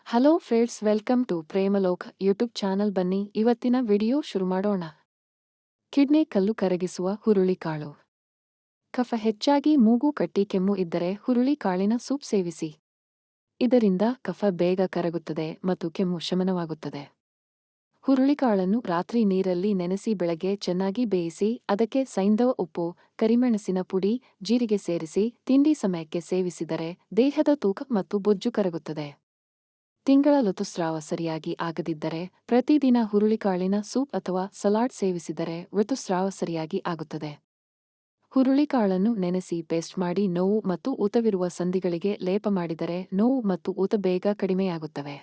Hello friends, welcome to Premalok YouTube channel. ಬನ್ನಿ ಇವತ್ತಿನ video ಶುರು ಮಾಡೋಣ. ಕಿಡ್ನಿ ಕಲ್ಲು ಕರಗಿಸುವ ಹುರುಳಿಕಾಳು. ಕಫ ಹೆಚ್ಚಾಗಿ ಮೂಗು ಕಟ್ಟಿ ಕೆಮ್ಮು ಇದ್ದರೆ ಹುರುಳಿಕಾಳಿನ ಸೂಪ್ ಸೇವಿಸಿ. ಇದರಿಂದ ಕಫ ಬೇಗ ಕರಗುತ್ತದೆ ಮತ್ತು ಕೆಮ್ಮು ಶಮನವಾಗುತ್ತದೆ. ಹುರುಳಿಕಾಳನ್ನು ರಾತ್ರಿ ನೀರಲ್ಲಿ ನೆನೆಸಿ ಬೆಳಗ್ಗೆ ಚೆನ್ನಾಗಿ ಬೇಯಿಸಿ ಅದಕ್ಕೆ ಸೈಂಧವ ಉಪ್ಪು, ಕರಿಮೆಣಸಿನ ಪುಡಿ, ಜೀರಿಗೆ ಸೇರಿಸಿ ತಿಂಡಿ ಸಮಯಕ್ಕೆ ಸೇವಿಸಿದರೆ ದೇಹದ ತೂಕ ಮತ್ತು ಬೊಜ್ಜು ಕರಗುತ್ತದೆ. ತಿಂಗಳ ಋತುಸ್ರಾವ ಸರಿಯಾಗಿ ಆಗದಿದ್ದರೆ ಪ್ರತಿದಿನ ಹುರುಳಿಕಾಳಿನ ಸೂಪ್ ಅಥವಾ ಸಲಾಡ್ ಸೇವಿಸಿದರೆ ಋತುಸ್ರಾವ ಸರಿಯಾಗಿ ಆಗುತ್ತದೆ. ಹುರುಳಿಕಾಳನ್ನು ನೆನೆಸಿ ಪೇಸ್ಟ್ ಮಾಡಿ ನೋವು ಮತ್ತು ಊತವಿರುವ ಸಂಧಿಗಳಿಗೆ ಲೇಪ ಮಾಡಿದರೆ ನೋವು ಮತ್ತು ಊತ ಬೇಗ ಕಡಿಮೆಯಾಗುತ್ತವೆ.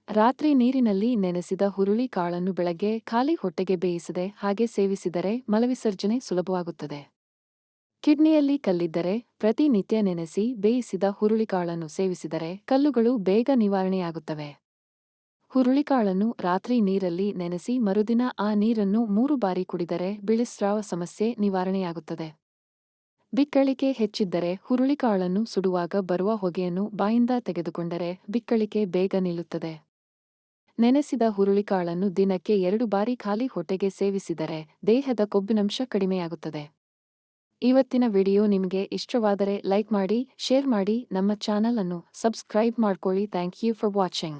ರಾತ್ರಿ ನೀರಿನಲ್ಲಿ ನೆನೆಸಿದ ಹುರುಳಿಕಾಳನ್ನು ಬೆಳಗ್ಗೆ ಖಾಲಿ ಹೊಟ್ಟೆಗೆ ಬೇಯಿಸದೆ ಹಾಗೆ ಸೇವಿಸಿದರೆ ಮಲವಿಸರ್ಜನೆ ಸುಲಭವಾಗುತ್ತದೆ. ಕಿಡ್ನಿಯಲ್ಲಿ ಕಲ್ಲಿದ್ದರೆ ಪ್ರತಿನಿತ್ಯ ನೆನೆಸಿ ಬೇಯಿಸಿದ ಹುರುಳಿಕಾಳನ್ನು ಸೇವಿಸಿದರೆ ಕಲ್ಲುಗಳು ಬೇಗ ನಿವಾರಣೆಯಾಗುತ್ತವೆ. ಹುರುಳಿಕಾಳನ್ನು ರಾತ್ರಿ ನೀರಲ್ಲಿ ನೆನೆಸಿ ಮರುದಿನ ಆ ನೀರನ್ನು 3 ಬಾರಿ ಕುಡಿದರೆ ಬಿಳಿಸ್ರಾವ ಸಮಸ್ಯೆ ನಿವಾರಣೆಯಾಗುತ್ತದೆ. ಬಿಕ್ಕಳಿಕೆ ಹೆಚ್ಚಿದ್ದರೆ ಹುರುಳಿಕಾಳನ್ನು ಸುಡುವಾಗ ಬರುವ ಹೊಗೆಯನ್ನು ಬಾಯಿಂದ ತೆಗೆದುಕೊಂಡರೆ ಬಿಕ್ಕಳಿಕೆ ಬೇಗ ನಿಲ್ಲುತ್ತದೆ. ನೆನೆಸಿದ ಹುರುಳಿಕಾಳನ್ನು ದಿನಕ್ಕೆ 2 ಬಾರಿ ಖಾಲಿ ಹೊಟ್ಟೆಗೆ ಸೇವಿಸಿದರೆ ದೇಹದ ಕೊಬ್ಬಿನಂಶ ಕಡಿಮೆಯಾಗುತ್ತದೆ. ಇವತ್ತಿನ ವಿಡಿಯೋ ನಿಮಗೆ ಇಷ್ಟವಾದರೆ ಲೈಕ್ ಮಾಡಿ, ಶೇರ್ ಮಾಡಿ, ನಮ್ಮ ಚಾನಲ್ ಅನ್ನು ಸಬ್ಸ್ಕ್ರೈಬ್ ಮಾಡ್ಕೊಳ್ಳಿ. Thank you for watching.